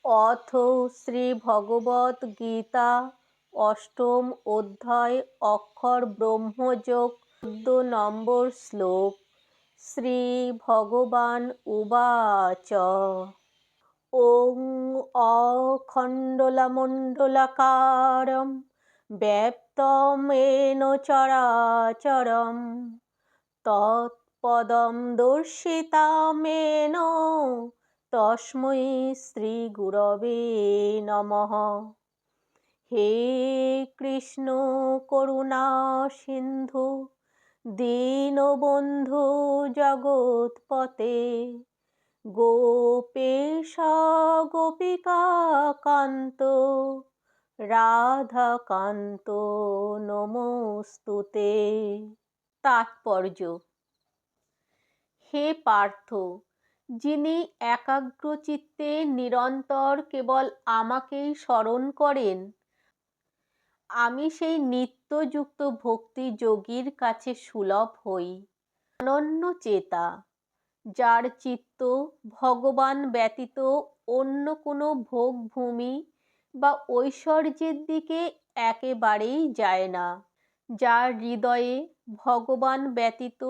অথ শ্রী ভগবদ গীতা অষ্টম অধ্যায় অক্ষর ব্রহ্মযোগ 14 শ্লোক। শ্রী ভগবান উবাচ ওং অখণ্ডলমণ্ডলাকারম ব্যাপ্তম येन চরাচরম তৎপদম দর্শিতামেন তস্मै শ্রী গুরবে নমঃ। হে কৃষ্ণ করুণা সিন্ধু দীনবন্ধু জগৎপতে গোপেশ গোপিকা কান্ত রাধাকান্ত নমস্তুতে। তাৎপর্য: হে পার্থ, যিনি একাগ্রচিত্তে নিরন্তর কেবল আমাকেই স্মরণ করেন, আমি সেই নিত্যযুক্ত ভক্তি যোগীর কাছে সুলভ হই। অনন্যচেতা, যার চিত্ত ভগবান ব্যতীত অন্য কোনো ভোগভূমি বা ঐশ্বর্যের দিকে একেবারেই যায় না, যার হৃদয়ে ভগবান ব্যতীত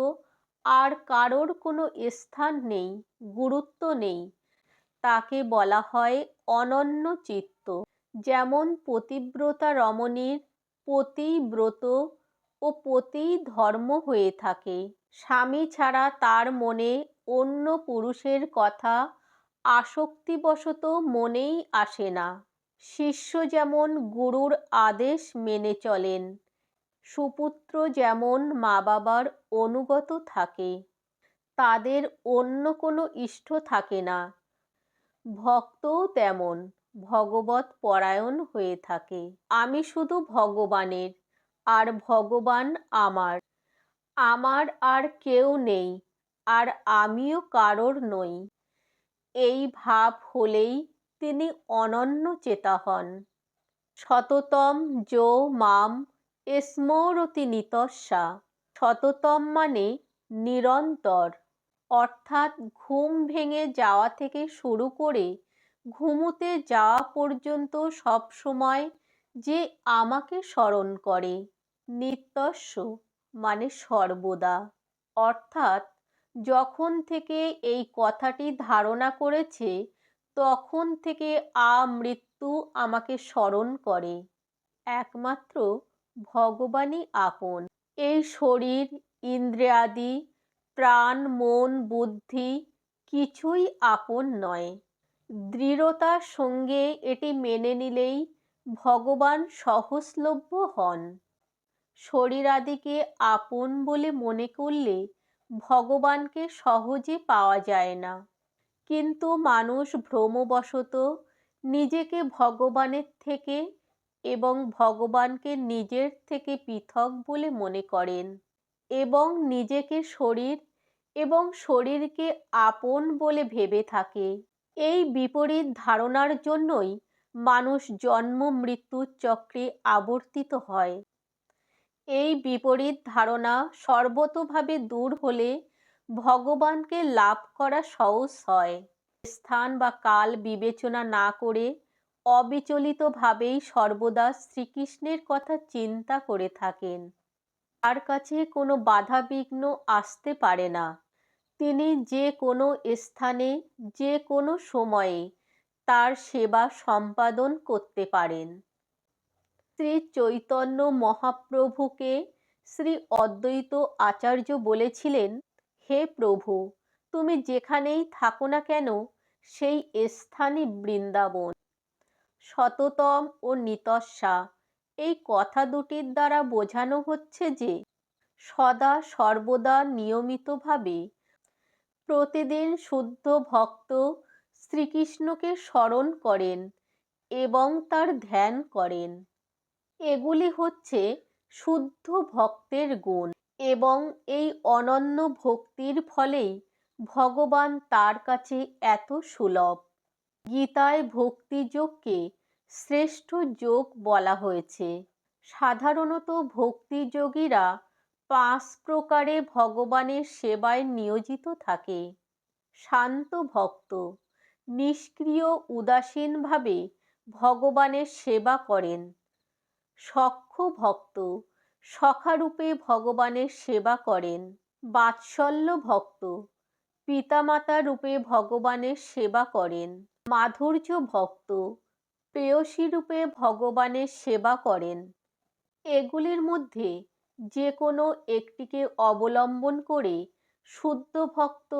আর কারোর কোনো স্থান নেই, গুরুত্ব নেই, তাকে বলা হয় অনন্যচিত্ত। যেমন পতিব্রতা রমণীর পতিব্রত ও পতি ধর্ম হয়ে থাকে, স্বামী ছাড়া তার মনে অন্য পুরুষের কথা আসক্তিবশত মনেই আসে না। শিষ্য যেমন গুরুর আদেশ মেনে চলেন, সুপুত্র যেমন মা বাবার অনুগত থাকে, তাদের অন্য কোনো ইষ্ট থাকে না, ভক্তও তেমন ভগবৎ পরায়ণ হয়ে থাকে। আমি শুধু ভগবানের, আর ভগবান আমার, আমার আর কেউ নেই, আর আমিও কারোর নই, এই ভাব হলেই তিনি অনন্যচেতা হন। সততম যো মাম স্মরতি নিতস্যা। সততম মানে নিরন্তর, অর্থাৎ ঘুম ভেঙে যাওয়া থেকে শুরু করে ঘুমোতে যাওয়া পর্যন্ত সবসময় যে আমাকে স্মরণ করে। নিত্যস্য মানে সর্বদা, অর্থাৎ যখন থেকে এই কথাটি ধারণা করেছে তখন থেকে আমৃত্যু আমাকে স্মরণ করে। একমাত্র ভগবানই আপন। এই শরীর, ইন্দ্রিয়াদি, প্রাণ, মন, বুদ্ধি কিছুই আপন নয়। দৃঢ়তার সঙ্গে এটি মেনে নিলেই ভগবান সহজলভ্য হন। শরীরাদিকে আপন বলে মনে করলে ভগবানকে সহজে পাওয়া যায় না। কিন্তু মানুষ ভ্রমবশত নিজেকে ভগবানের থেকে এবং ভগবানকে নিজের থেকে পৃথক বলে মনে করেন এবং নিজেকে শরীর এবং শরীরকে আপন বলে ভেবে থাকে। এই বিপরীত ধারণার জন্যই মানুষ জন্ম মৃত্যুর চক্রে আবর্তিত হয়। এই বিপরীত ধারণা সর্বতোভাবে দূর হলে ভগবানকে লাভ করা সহজ হয়। স্থান বা কাল বিবেচনা না করে অবিচলিতভাবেই সর্বদা শ্রীকৃষ্ণের কথা চিন্তা করে থাকেন। তার কাছে কোনো বাধাবিঘ্ন আসতে পারে না। তিনি যে কোনো স্থানে যে কোনো সময়ে তার সেবা সম্পাদন করতে পারেন। শ্রী চৈতন্য মহাপ্রভুকে শ্রী অদ্বৈত আচার্য বলেছিলেন, হে প্রভু, তুমি যেখানেই থাকো না কেন সেই স্থানই বৃন্দাবন। সততম ও নিতস্যা এই কথা দুটির দ্বারা বোঝানো হচ্ছে যে সদা সর্বদা নিয়মিতভাবে প্রতিদিন শুদ্ধ ভক্ত শ্রীকৃষ্ণকে স্মরণ করেন এবং তার ধ্যান করেন। এগুলি হচ্ছে শুদ্ধ ভক্তের গুণ এবং এই অনন্য ভক্তির ফলেই ভগবান তার কাছে এত সুলভ। গীতায় ভক্তিযোগকে শ্রেষ্ঠ যোগ বলা হয়েছে। সাধারণত ভক্তিযোগীরা 5 প্রকারে ভগবানের সেবায় নিয়োজিত থাকে। শান্ত ভক্ত, নিষ্ক্রিয় উদাসীনভাবে ভগবানের সেবা করেন। সখ্য ভক্ত সখারূপে ভগবানের সেবা করেন। বাৎসল্য ভক্ত পিতামাতা রূপে ভগবানের সেবা করেন। মাধুর্য ভক্ত প্রেয়সী রূপে ভগবানের সেবা করেন। এগুলির মধ্যে যে কোনো একটিকে অবলম্বন করে শুদ্ধ ভক্ত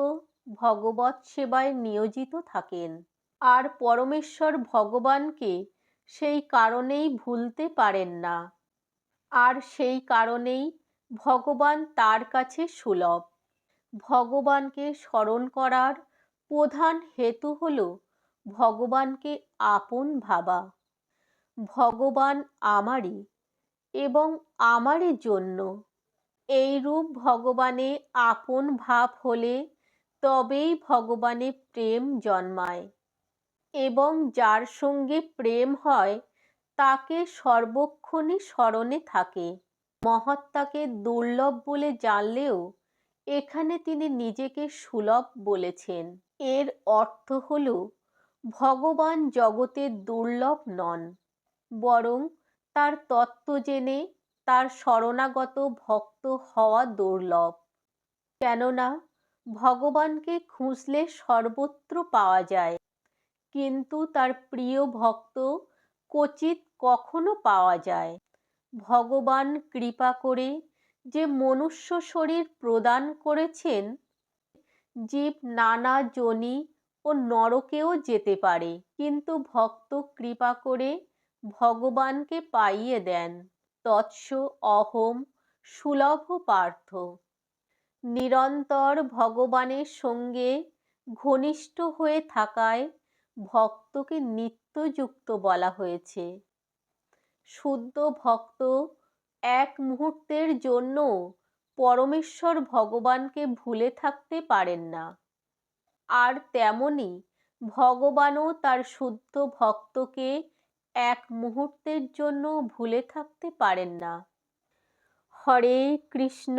ভগবৎ সেবায় নিয়োজিত থাকেন। আর পরমেশ্বর ভগবানকে সেই কারণেই ভুলতে পারেন না। আর সেই কারণেই ভগবান তার কাছে সুলভ। ভগবানকে স্মরণ করার প্রধান হেতু হল ভগবানকে আপন ভাবা। ভগবান আমারই এবং আমারই জন্য। এইরূপ ভগবানে আপন ভাব হলে তবেই ভগবানে প্রেম জন্মায় এবং যার সঙ্গে প্রেম হয় তাকে সর্বক্ষণই স্মরণে থাকে। মহাত্মাকে দুর্লভ বলে জানলেও এখানে তিনি নিজেকে সুলভ বলেছেন। এর অর্থ হল ভগবান জগতে দুর্লভ নন, বরং তার তত্ত্ব জেনে তার শরণাগত ভক্ত হওয়া দুর্লভ। কেননা ভগবানকে খুঁজলে সর্বত্র পাওয়া যায়, কিন্তু তার প্রিয় ভক্ত ক্বচিৎ কখনো পাওয়া যায়। ভগবান কৃপা করে যে মনুষ্য শরীর প্রদান করেছেন, জীব নানা যোনি ও নরকেও যেতে পারে, কিন্তু ভক্ত কৃপা করে ভগবানকে পাইয়ে দেন। তৎস অহম সুলভ পার্থ। নিরন্তর ভগবানের সঙ্গে ঘনিষ্ঠ হয়ে থাকায় ভক্তকে নিত্যযুক্ত বলা হয়েছে। শুদ্ধ ভক্ত এক মুহূর্তের জন্য পরমেশ্বর ভগবানকে ভুলে থাকতে পারেন না। আর তেমনি ভগবানও তার শুদ্ধ ভক্তকে এক মুহূর্তের জন্য ভুলে থাকতে পারেন না। হরে কৃষ্ণ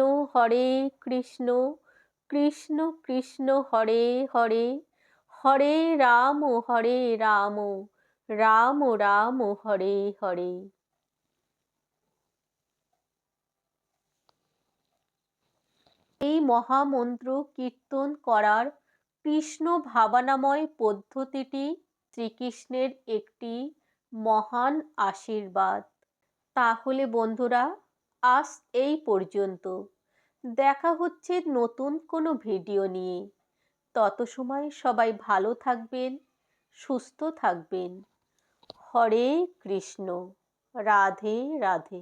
কৃষ্ণ কৃষ্ণ হরে হরে, হরে রাম রাম রাম হরে হরে। এই মহামন্ত্র কীর্তন করার কৃষ্ণ ভাবনাময় পদ্ধতিটি শ্রীকৃষ্ণের একটি মহান আশীর্বাদ। তাহলে বন্ধুরা, আজ এই পর্যন্ত। দেখা হচ্ছে নতুন কোনো ভিডিও নিয়ে। তত সময় সবাই ভালো থাকবেন, সুস্থ থাকবেন। হরে কৃষ্ণ। রাধে রাধে।